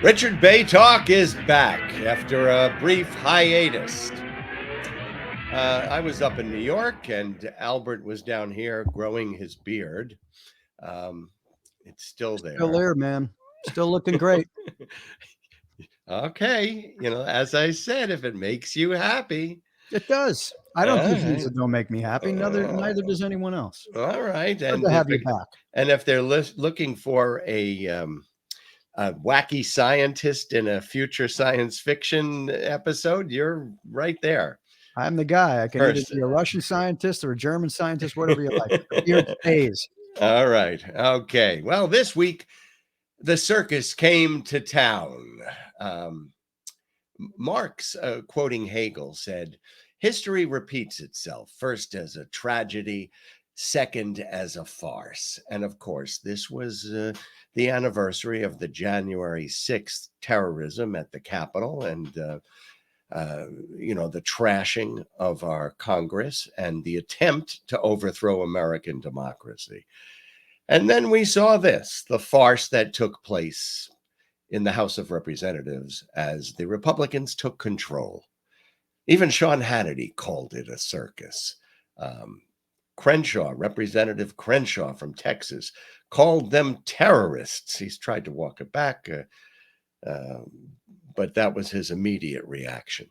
Richard Bey Talk is back after a brief hiatus. I was up in New York and Albert was down here growing his beard. It's still there. Still there, man. Still looking great. Okay. As I said, if it makes you happy. It does. I don't do things that don't make me happy. Neither does anyone else. All right. Good to have you back. And if they're looking for a wacky scientist in a future science fiction episode, you're right there. I'm the guy. I can either be a Russian scientist or a German scientist, whatever you like. Here stays. All right. Okay. Well, this week, the circus came to town. Marx, quoting Hegel, said, "History repeats itself, first as a tragedy, second as a farce." And of course, this was the anniversary of the January 6th terrorism at the Capitol and, the trashing of our Congress and the attempt to overthrow American democracy. And then we saw this, the farce that took place in the House of Representatives as the Republicans took control. Even Sean Hannity called it a circus. Crenshaw, Representative Crenshaw from Texas, called them terrorists. He's tried to walk it back, but that was his immediate reaction.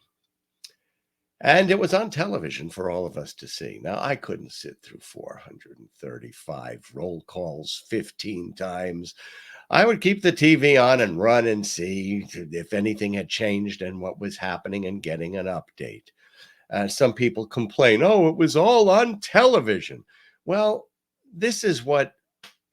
And it was on television for all of us to see. Now, I couldn't sit through 435 roll calls 15 times. I would keep the TV on and run and see if anything had changed and what was happening and getting an update. Some people complain, oh, it was all on television. Well, this is what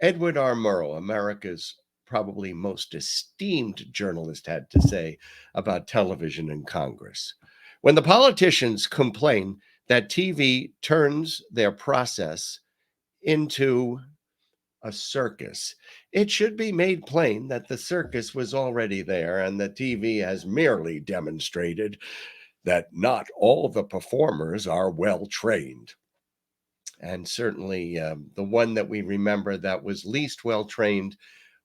Edward R. Murrow, America's probably most esteemed journalist, had to say about television and Congress. When the politicians complain that TV turns their process into a circus, it should be made plain that the circus was already there and the TV has merely demonstrated that not all the performers are well trained. And certainly the one that we remember that was least well trained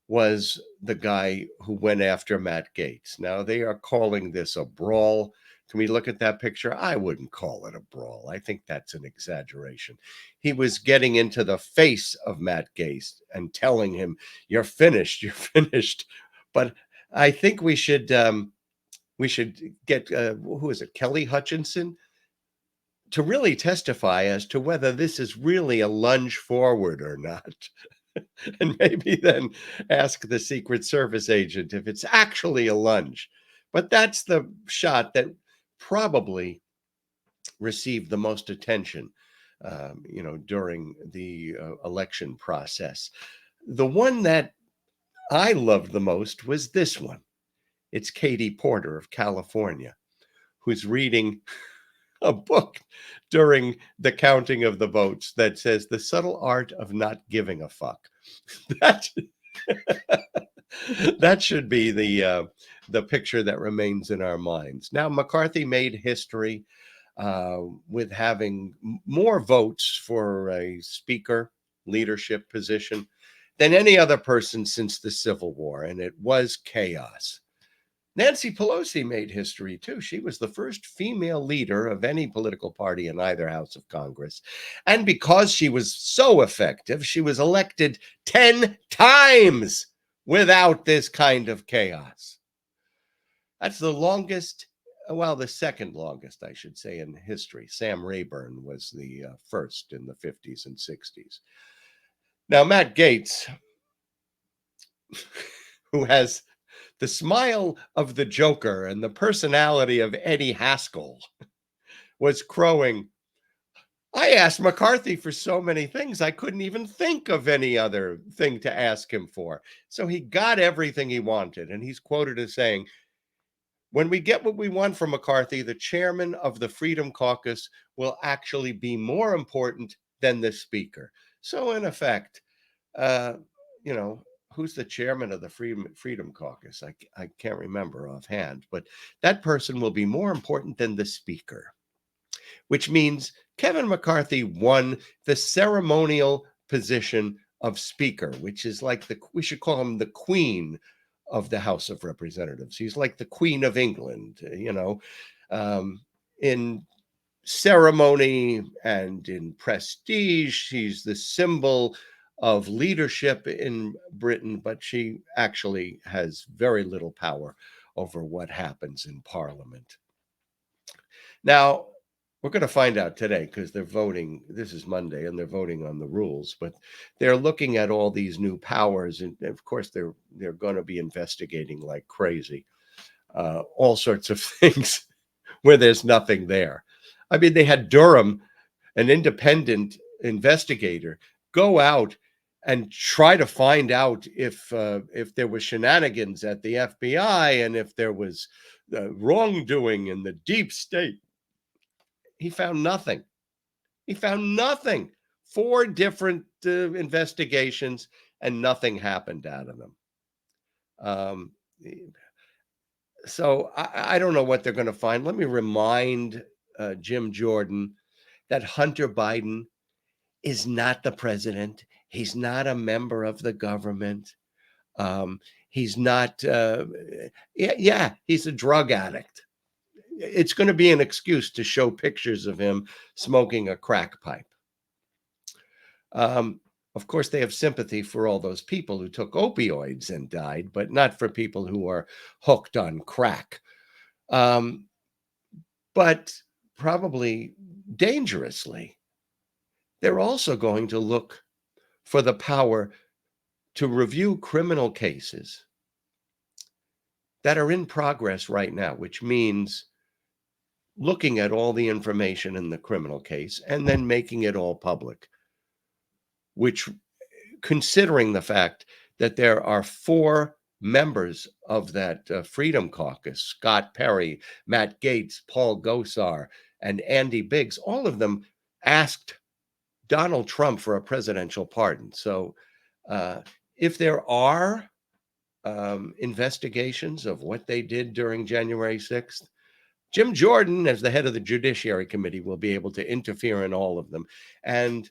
was the guy who went after Matt Gaetz. Now, they are calling this a brawl. Can we look at that picture? I wouldn't call it a brawl. I think that's an exaggeration. He was getting into the face of Matt Gaetz and telling him, you're finished, you're finished. But I think we should get, who is it, Kelly Hutchinson, to really testify as to whether this is really a lunge forward or not. And maybe then ask the Secret Service agent if it's actually a lunge. But that's the shot that probably received the most attention, during the election process. The one that I loved the most was this one. It's Katie Porter of California, who's reading a book during the counting of the votes that says The Subtle Art of Not Giving a Fuck. That should be the picture that remains in our minds. Now, McCarthy made history with having more votes for a speaker leadership position than any other person since the Civil War, and it was chaos. Nancy Pelosi made history, too. She was the first female leader of any political party in either house of Congress. And because she was so effective, she was elected 10 times without this kind of chaos. That's the longest, well, the second longest, I should say, in history. Sam Rayburn was the first in the 50s and 60s. Now, Matt Gaetz, who has the smile of the Joker and the personality of Eddie Haskell, was crowing, I asked McCarthy for so many things, I couldn't even think of any other thing to ask him for. So he got everything he wanted. And he's quoted as saying, when we get what we want from McCarthy, the chairman of the Freedom Caucus will actually be more important than the speaker. So in effect, who's the chairman of the Freedom Caucus? I can't remember offhand, but that person will be more important than the speaker, which means Kevin McCarthy won the ceremonial position of speaker, which is like we should call him the queen of the House of Representatives. He's like the Queen of England, in ceremony and in prestige. She's the symbol of leadership in Britain, but she actually has very little power over what happens in Parliament. Now, we're going to find out today because they're voting. This is Monday, and they're voting on the rules. But they're looking at all these new powers, and of course, they're going to be investigating like crazy, all sorts of things where there's nothing there. I mean, they had Durham, an independent investigator, go out and try to find out if there was shenanigans at the FBI and if there was wrongdoing in the deep state. He found nothing. He found nothing. 4 different investigations, and nothing happened out of them. So I don't know what they're going to find. Let me remind Jim Jordan that Hunter Biden is not the president. He's not a member of the government. He's not, he's a drug addict. It's going to be an excuse to show pictures of him smoking a crack pipe. Of course, they have sympathy for all those people who took opioids and died, but not for people who are hooked on crack. But probably dangerously, they're also going to look for the power to review criminal cases that are in progress right now, which means looking at all the information in the criminal case and then making it all public, which, considering the fact that there are 4 members of that Freedom Caucus, Scott Perry, Matt Gaetz, Paul Gosar, and Andy Biggs, all of them asked Donald Trump for a presidential pardon. So if there are investigations of what they did during January 6th, Jim Jordan, as the head of the Judiciary Committee, will be able to interfere in all of them. And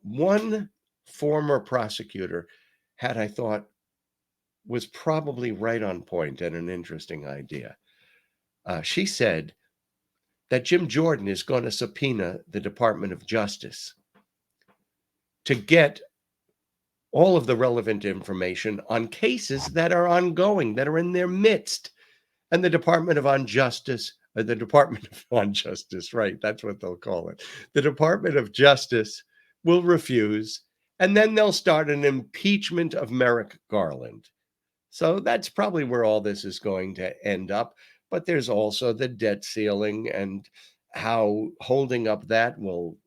one former prosecutor had, I thought, was probably right on point and an interesting idea. She said that Jim Jordan is going to subpoena the Department of Justice to get all of the relevant information on cases that are ongoing, that are in their midst. And the Department of Justice, right, that's what they'll call it. The Department of Justice will refuse, and then they'll start an impeachment of Merrick Garland. So that's probably where all this is going to end up. But there's also the debt ceiling and how holding up that will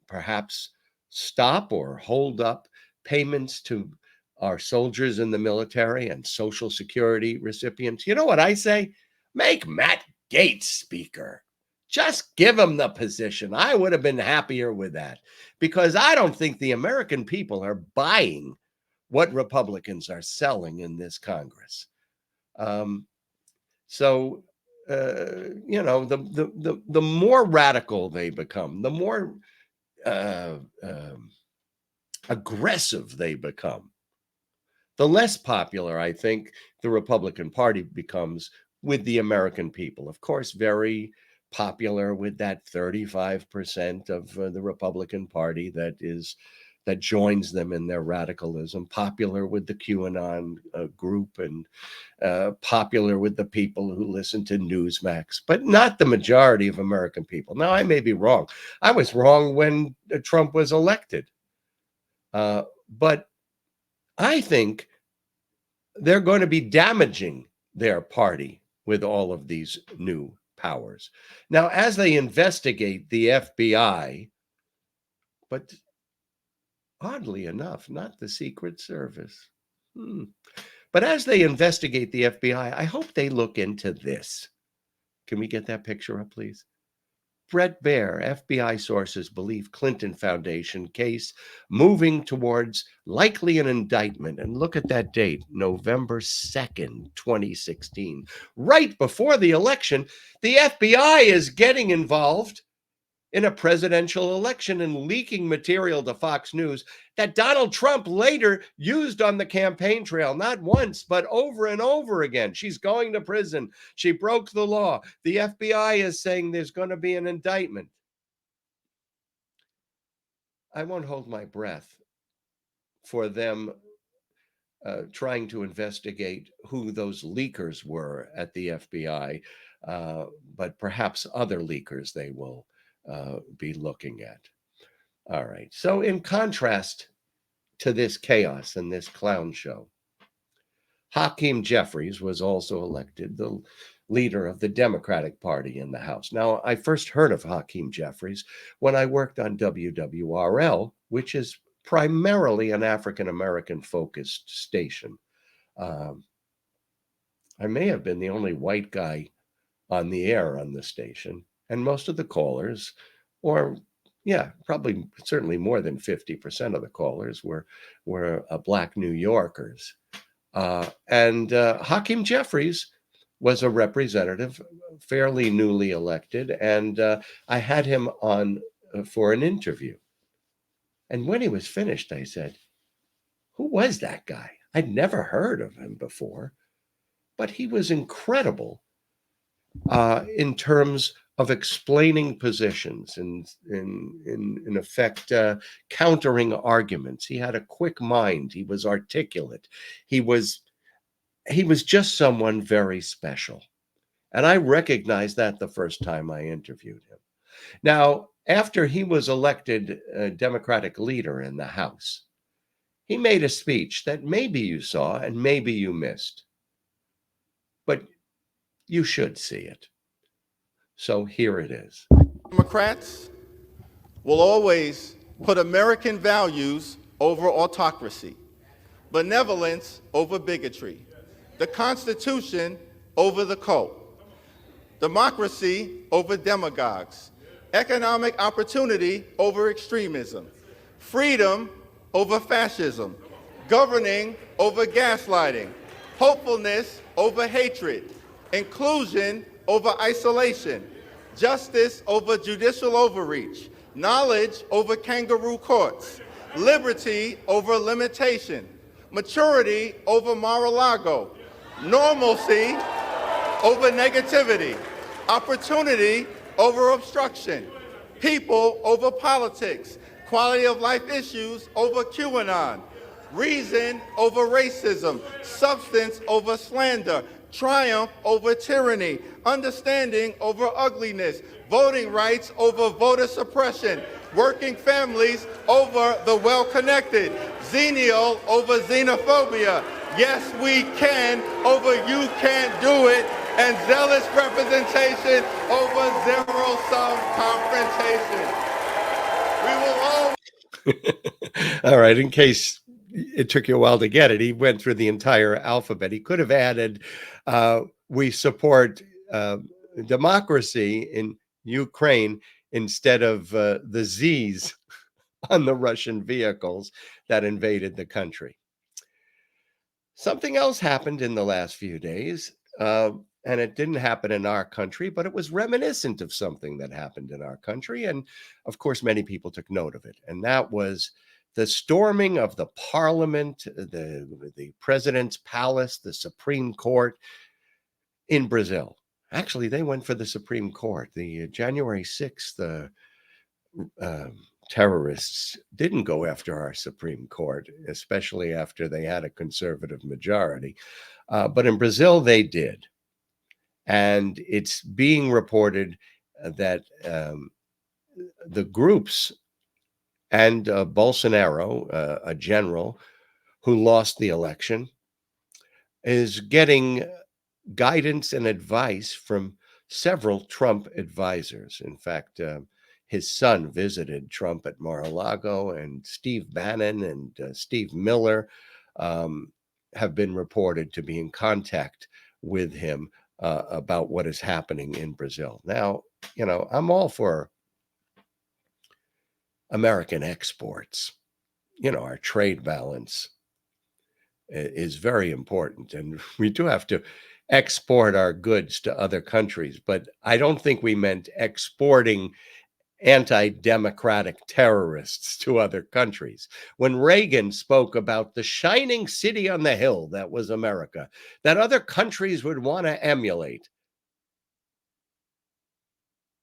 perhaps stop or hold up payments to our soldiers in the military and Social Security recipients. You know what I say? Make Matt Gaetz Speaker. Just give him the position. I would have been happier with that, because I don't think the American people are buying what Republicans are selling in this Congress. The more radical they become, the more aggressive they become, the less popular, I think, the Republican Party becomes with the American people. Of course, very popular with that 35% of the Republican Party that joins them in their radicalism, popular with the QAnon group, and popular with the people who listen to Newsmax, but not the majority of American people. Now, I may be wrong. I was wrong when Trump was elected. But I think they're going to be damaging their party with all of these new powers. Now, as they investigate the FBI, but oddly enough, not the Secret Service. But as they investigate the FBI, I hope they look into this. Can we get that picture up, please? Brett Baer, FBI sources believe Clinton Foundation case moving towards likely an indictment. And look at that date, November 2nd, 2016. Right before the election, the FBI is getting involved in a presidential election and leaking material to Fox News that Donald Trump later used on the campaign trail, not once, but over and over again. She's going to prison. She broke the law. The FBI is saying there's going to be an indictment. I won't hold my breath for them trying to investigate who those leakers were at the FBI, but perhaps other leakers they will be looking at. All right. So in contrast to this chaos and this clown show, Hakeem Jeffries was also elected the leader of the Democratic Party in the House. Now, I first heard of Hakeem Jeffries when I worked on WWRL, which is primarily an African-American focused station. I may have been the only white guy on the air on the station, and most of the callers, or probably certainly more than 50% of the callers were Black New Yorkers. And Hakeem Jeffries was a representative, fairly newly elected, and I had him on for an interview. And when he was finished, I said, who was that guy? I'd never heard of him before, but he was incredible in terms of explaining positions and in effect, countering arguments. He had a quick mind. He was articulate. He was just someone very special. And I recognized that the first time I interviewed him. Now, after he was elected Democratic leader in the House, he made a speech that maybe you saw and maybe you missed, but you should see it. So here it is. Democrats will always put American values over autocracy, benevolence over bigotry, the Constitution over the cult, democracy over demagogues, economic opportunity over extremism, freedom over fascism, governing over gaslighting, hopefulness over hatred, inclusion over isolation, justice over judicial overreach, knowledge over kangaroo courts, liberty over limitation, maturity over Mar-a-Lago, normalcy over negativity, opportunity over obstruction, people over politics, quality of life issues over QAnon, reason over racism, substance over slander, triumph over tyranny, understanding over ugliness, voting rights over voter suppression, working families over the well-connected, xenial over xenophobia, yes we can over you can't do it, and zealous representation over zero-sum confrontation. We will all... All right, in case it took you a while to get it, he went through the entire alphabet. He could have added, we support democracy in Ukraine instead of the Z's on the Russian vehicles that invaded the country. Something else happened in the last few days, and it didn't happen in our country, but it was reminiscent of something that happened in our country. And of course, many people took note of it. And that was the storming of the parliament, the president's palace, the Supreme Court in Brazil. Actually, they went for the Supreme Court. The January 6th, the terrorists didn't go after our Supreme Court, especially after they had a conservative majority. But in Brazil, they did. And it's being reported that the groups and Bolsonaro, a general who lost the election, is getting guidance and advice from several Trump advisors. In fact, his son visited Trump at Mar-a-Lago, and Steve Bannon and Steve Miller have been reported to be in contact with him about what is happening in Brazil. Now, you know, I'm all for American exports. You know, our trade balance is very important, and we do have to export our goods to other countries, but I don't think we meant exporting anti-democratic terrorists to other countries. When Reagan spoke about the shining city on the hill that was America, that other countries would want to emulate,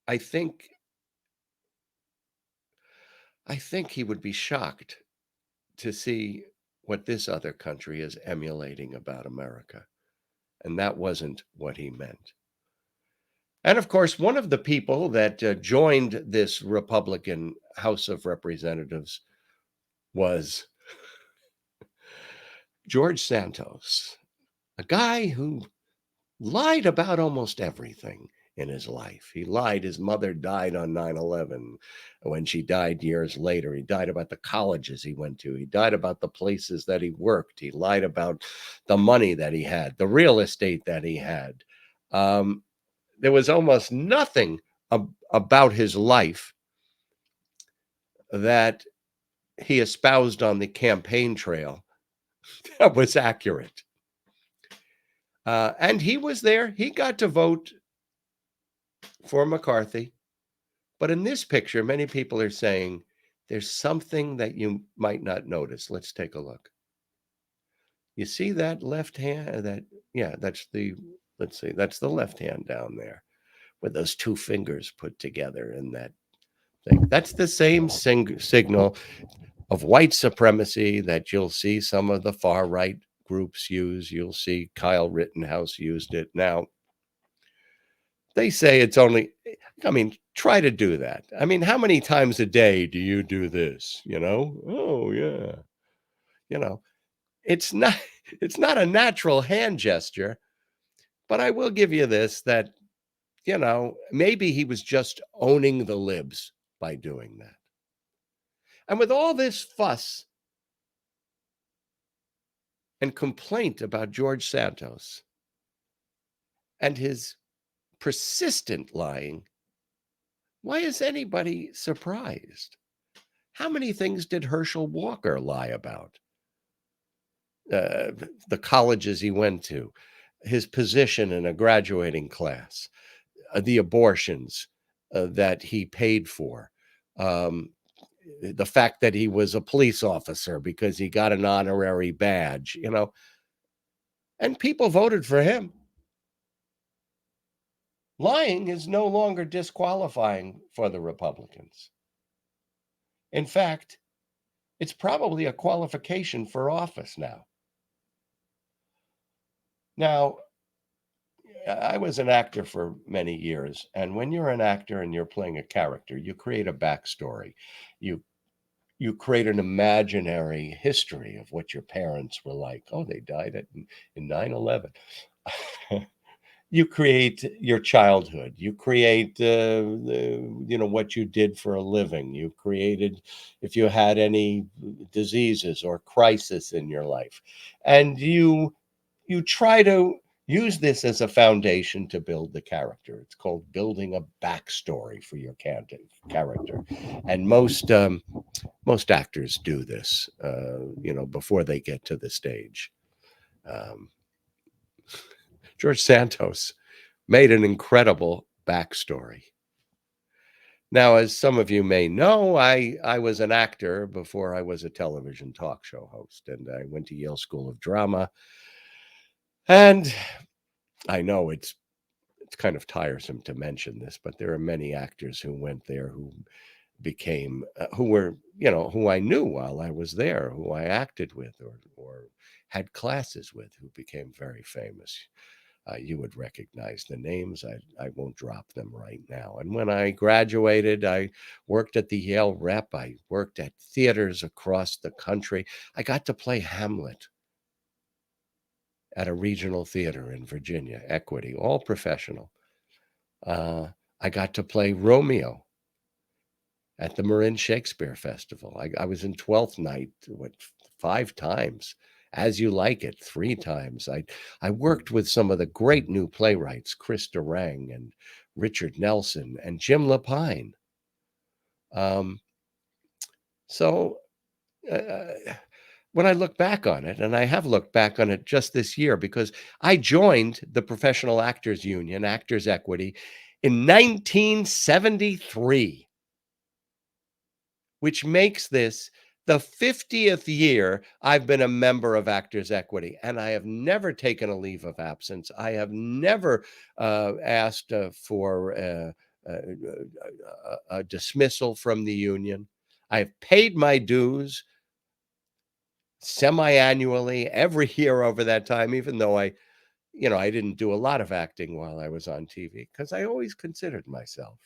I think he would be shocked to see what this other country is emulating about America. And that wasn't what he meant. And of course, one of the people that joined this Republican House of Representatives was George Santos, a guy who lied about almost everything in his life. He lied his mother died on 9/11. When she died years later, he lied about the colleges he went to. He lied about the places that he worked. He lied about the money that he had, the real estate that he had. There was almost nothing about his life that he espoused on the campaign trail that was accurate. And he was there. He got to vote for McCarthy. But in this picture, many people are saying there's something that you might not notice. Let's take a look. You see that left hand? That's the left hand down there with those two fingers put together in that thing. That's the same signal of white supremacy that you'll see some of the far right groups use. You'll see Kyle Rittenhouse used it. Now, they say it's only, try to do that. How many times a day do you do this? Oh, yeah. It's not a natural hand gesture, but I will give you this, that, maybe he was just owning the libs by doing that. And with all this fuss and complaint about George Santos and his persistent lying, why is anybody surprised? How many things did Herschel Walker lie about? The colleges he went to, his position in a graduating class, the abortions that he paid for, the fact that he was a police officer because he got an honorary badge, and people voted for him. Lying is no longer disqualifying for the Republicans. In fact, it's probably a qualification for office now. Now, I was an actor for many years, and when you're an actor and you're playing a character, you create a backstory. You create an imaginary history of what your parents were like. Oh, they died in 9/11. You create your childhood. You create, what you did for a living. You created, if you had any diseases or crisis in your life, and you try to use this as a foundation to build the character. It's called building a backstory for your character, and most actors do this, before they get to the stage. George Santos made an incredible backstory. Now, as some of you may know, I was an actor before I was a television talk show host, and I went to Yale School of Drama. And I know it's kind of tiresome to mention this, but there are many actors who went there who became, who I knew while I was there, who I acted with or had classes with, who became very famous. You would recognize the names. I won't drop them right now. And when I graduated, I worked at the Yale Rep. I worked at theaters across the country. I got to play Hamlet at a regional theater in Virginia, Equity, all professional. I got to play Romeo at the Marin Shakespeare Festival. I was in 12th Night, 5 times. As You Like It, 3 times. I worked with some of the great new playwrights, Chris Durang and Richard Nelson and Jim Lapine. When I look back on it, and I have looked back on it just this year, because I joined the Professional Actors Union, Actors Equity, in 1973. which makes this the 50th year I've been a member of Actors Equity, and I have never taken a leave of absence. I have never asked for a dismissal from the union. I've paid my dues semi-annually every year over that time, even though I didn't do a lot of acting while I was on TV, because I always considered myself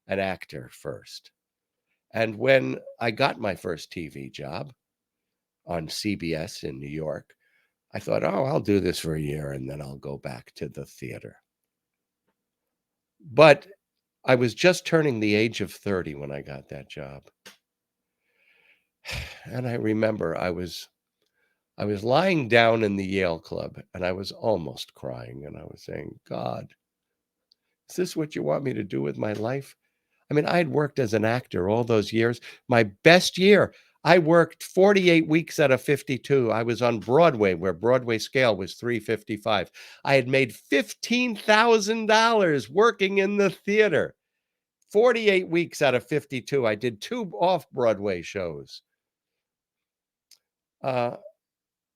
an actor first. And when I got my first TV job on CBS in New York, I thought, oh, I'll do this for a year and then I'll go back to the theater. But I was just turning the age of 30 when I got that job. And I remember I was lying down in the Yale Club and I was almost crying. And I was saying, God, is this what you want me to do with my life? I mean, I had worked as an actor all those years. My best year, I worked 48 weeks out of 52. I was on Broadway, where Broadway scale was 355. I had made $15,000 working in the theater. 48 weeks out of 52. I did 2 off-Broadway shows at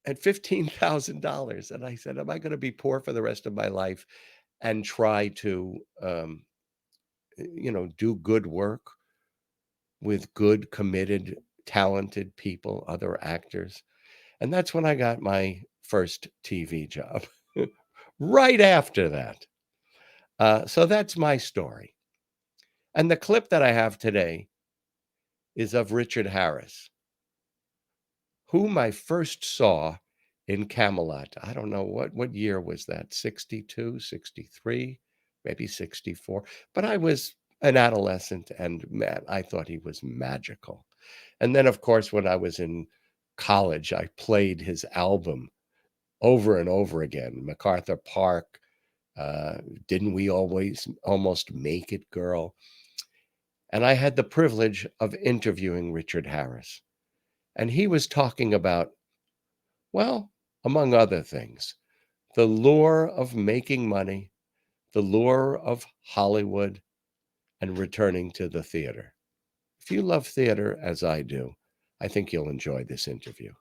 $15,000. And I said, am I going to be poor for the rest of my life and try to do good work with good, committed, talented people, other actors? And that's when I got my first TV job, right after that. So that's my story. And the clip that I have today is of Richard Harris, whom I first saw in Camelot. I don't know, what year was that? 62, 63, maybe 64. But I was an adolescent, and man, I thought he was magical. And then, of course, when I was in college, I played his album over and over again. MacArthur Park, Didn't We Always Almost Make It, Girl? And I had the privilege of interviewing Richard Harris. And he was talking about, well, among other things, the lure of making money, the lure of Hollywood, and returning to the theater. If you love theater, as I do, I think you'll enjoy this interview.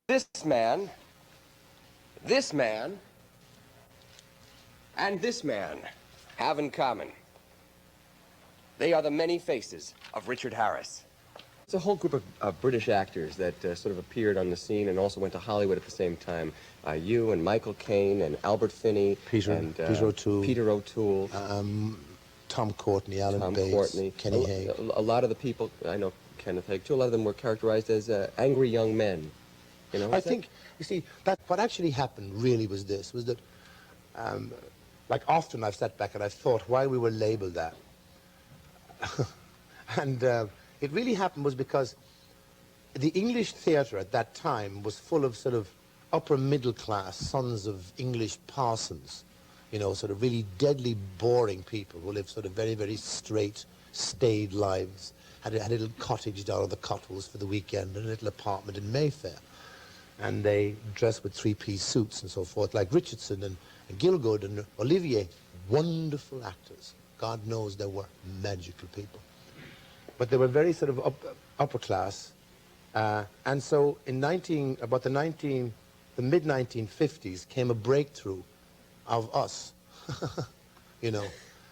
This man, and this man have in common. They are the many faces of Richard Harris. It's a whole group of British actors that sort of appeared on the scene and also went to Hollywood at the same time. You and Michael Caine and Albert Finney. Peter O'Toole. Tom Courtney, Alan Bates, Kenny Haig. A lot of the people, I know Kenneth Haig too, a lot of them were characterized as angry young men. I think, you see, that what actually happened really was that, like often I've sat back and I've thought why we were labeled that. And it really happened was because the English theatre at that time was full of sort of upper middle class sons of English parsons, sort of really deadly boring people who lived sort of very, very straight, staid lives, had a little cottage down on the Cotswolds for the weekend and a little apartment in Mayfair. And they dressed with three-piece suits and so forth, like Richardson and Gielgud and Olivier, wonderful actors. God knows they were magical people. But they were very sort of upper class. And so in the mid-1950s came a breakthrough of us,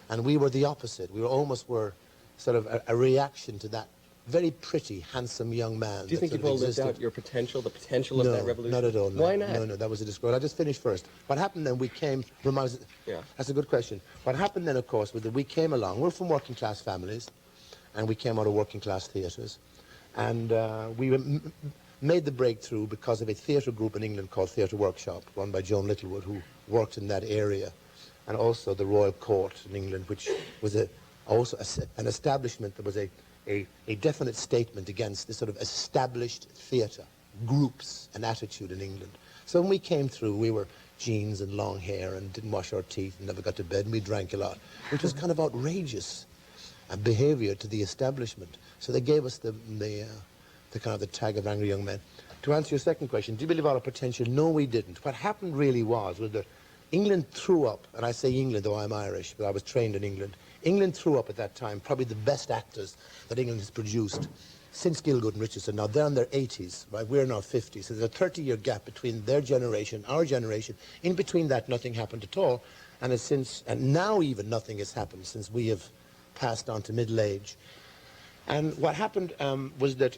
and we were the opposite. We were sort of a reaction to that very pretty, handsome young man. Do you think you've all lived out your potential, the potential of that revolution? No, not at all. No. Why not? No, that was a disgrace. I'll just finish first. What happened then, that's a good question. What happened then, of course, was that we came along. We're from working class families, and we came out of working class theatres. And we made the breakthrough because of a theatre group in England called Theatre Workshop, run by Joan Littlewood, who worked in that area, and also the Royal Court in England, which was also an establishment that was a definite statement against this sort of established theatre groups and attitude in England. So when we came through, we were jeans and long hair and didn't wash our teeth and never got to bed, and we drank a lot, which was kind of outrageous behavior to the establishment. So they gave us the kind of the tag of angry young men. To answer your second question, do you believe our potential? No, we didn't. What happened really was that England threw up, and I say England, though I'm Irish, but I was trained in England. England threw up at that time probably the best actors that England has produced since Gielgud and Richardson. Now they're in their 80s, right? We're in our 50s. So there's a 30-year gap between their generation, our generation. In between that, nothing happened at all. And now even nothing has happened since we have passed on to middle age. And what happened was that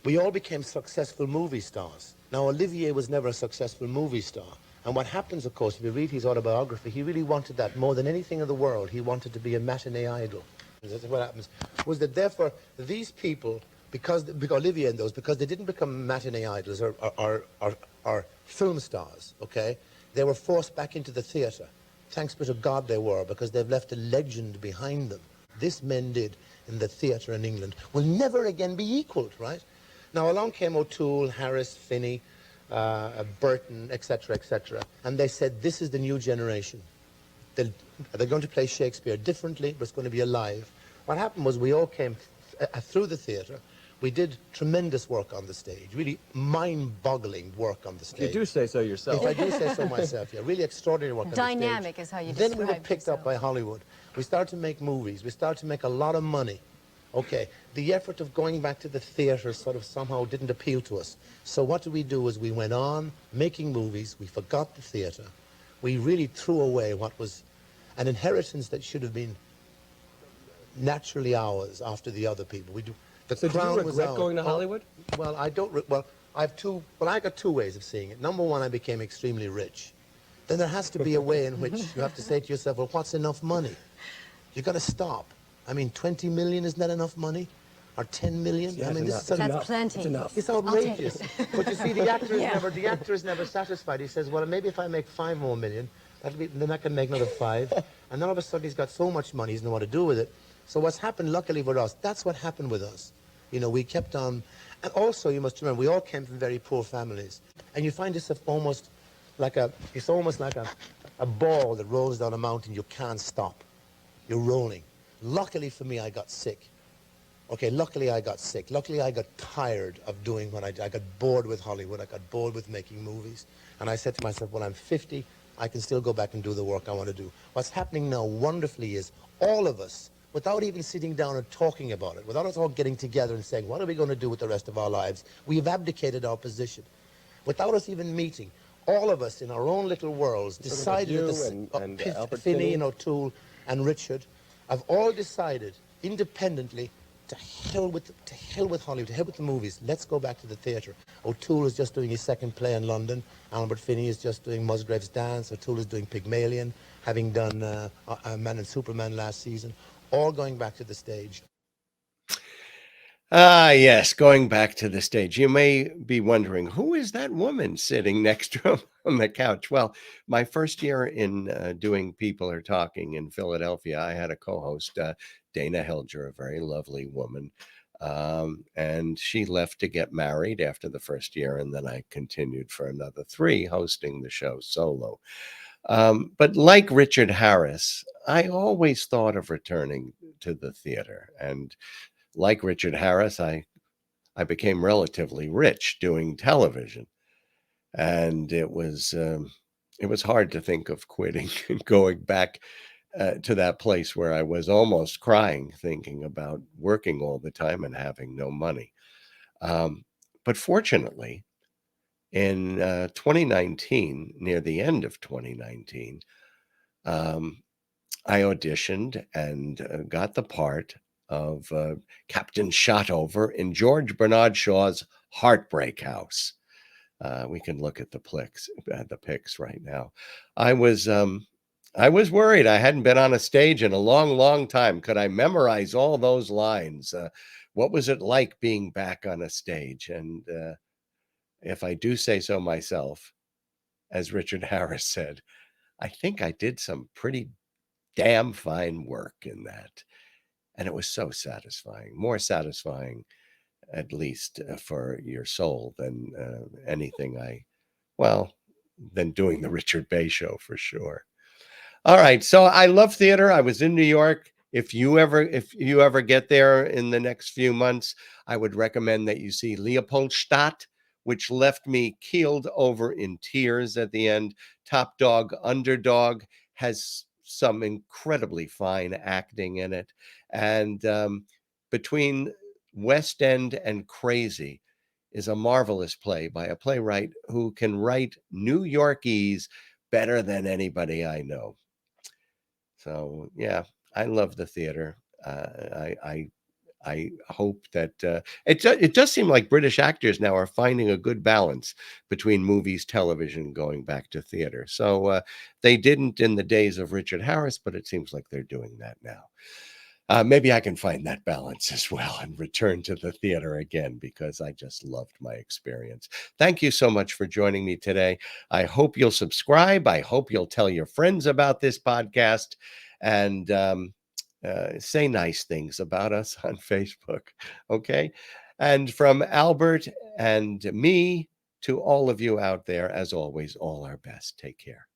we all became successful movie stars. Now, Olivier was never a successful movie star. And what happens, of course, if you read his autobiography, he really wanted that more than anything in the world. He wanted to be a matinee idol. That's what happens, was that therefore these people, because Olivier and those, because they didn't become matinee idols or film stars, okay, they were forced back into the theatre. Thanks be to God they were, because they've left a legend behind them. This men did in the theatre in England will never again be equalled, right? Now along came O'Toole, Harris, Finney, Burton, etc., etc., and they said, this is the new generation. They're going to play Shakespeare differently, but it's going to be alive. What happened was we all came through the theatre. We did tremendous work on the stage, really mind-boggling work on the stage. You do say so yourself. If I do say so myself, yeah, really extraordinary work on the stage. Dynamic is how you describe Then we were picked up by Hollywood. We started to make movies. We started to make a lot of money. Okay, the effort of going back to the theatre sort of somehow didn't appeal to us. So what did we do is we went on making movies. We forgot the theatre. We really threw away what was an inheritance that should have been naturally ours after the other people. So do you regret going to Hollywood? Well, I don't. I got two ways of seeing it. Number one, I became extremely rich. Then there has to be a way in which you have to say to yourself, well, what's enough money? You've got to stop. I mean, 20 million is not enough money? Or 10 million? Yeah, I mean, that's plenty. It's enough. It's outrageous. But you see, the actor is never satisfied. He says, well, maybe if I make 5 more million, then I can make another 5. And then all of a sudden he's got so much money, he doesn't know what to do with it. So what's happened, luckily for us, that's what happened with us. You know, we kept on. And also, you must remember, we all came from very poor families. And you find yourself almost like a ball that rolls down a mountain. You can't stop. You're rolling. Luckily for me, I got sick. Okay, luckily I got sick. Luckily I got tired of doing what I did. I got bored with Hollywood. I got bored with making movies. And I said to myself, well, I'm 50. I can still go back and do the work I want to do. What's happening now wonderfully is all of us, without even sitting down and talking about it, without us all getting together and saying, what are we going to do with the rest of our lives? We've abdicated our position. Without us even meeting, all of us in our own little worlds decided that Albert Finney and O'Toole and Richard have all decided independently to hell with Hollywood, to hell with the movies. Let's go back to the theatre. O'Toole is just doing his second play in London. Albert Finney is just doing Musgrave's Dance. O'Toole is doing Pygmalion, having done Man and Superman last season. All going back to the stage. Yes, going back to the stage. You may be wondering, who is that woman sitting next to him on the couch? Well, my first year in doing People Are Talking in Philadelphia, I had a co-host, Dana Helger, a very lovely woman. And she left to get married after the first year, and then I continued for another 3 hosting the show solo. But like Richard Harris, I always thought of returning to the theater. And like Richard Harris, I became relatively rich doing television. And it was hard to think of quitting and going back to that place where I was almost crying, thinking about working all the time and having no money. But fortunately, in 2019, near the end of 2019, I auditioned and got the part of Captain Shotover in George Bernard Shaw's Heartbreak House. We can look at the pics right now. I was worried. I hadn't been on a stage in a long, long time. Could I memorize all those lines? What was it like being back on a stage? And if I do say so myself, as Richard Harris said, I think I did some pretty damn fine work in that. And it was so satisfying, more satisfying, at least for your soul than than doing the Richard Bey Show for sure. All right. So I love theater. I was in New York. If you ever get there in the next few months, I would recommend that you see Leopoldstadt, which left me keeled over in tears at the end. Top Dog, Underdog has some incredibly fine acting in it. And between West End and Crazy is a marvelous play by a playwright who can write New Yorkese better than anybody I know. So, yeah, I love the theater. I hope that it does seem like British actors now are finding a good balance between movies, television, going back to theater. So they didn't in the days of Richard Harris, but it seems like they're doing that now. Maybe I can find that balance as well and return to the theater again, because I just loved my experience. Thank you so much for joining me today. I hope you'll subscribe. I hope you'll tell your friends about this podcast, and say nice things about us on Facebook. Okay. And from Albert and me to all of you out there, as always, all our best. Take care.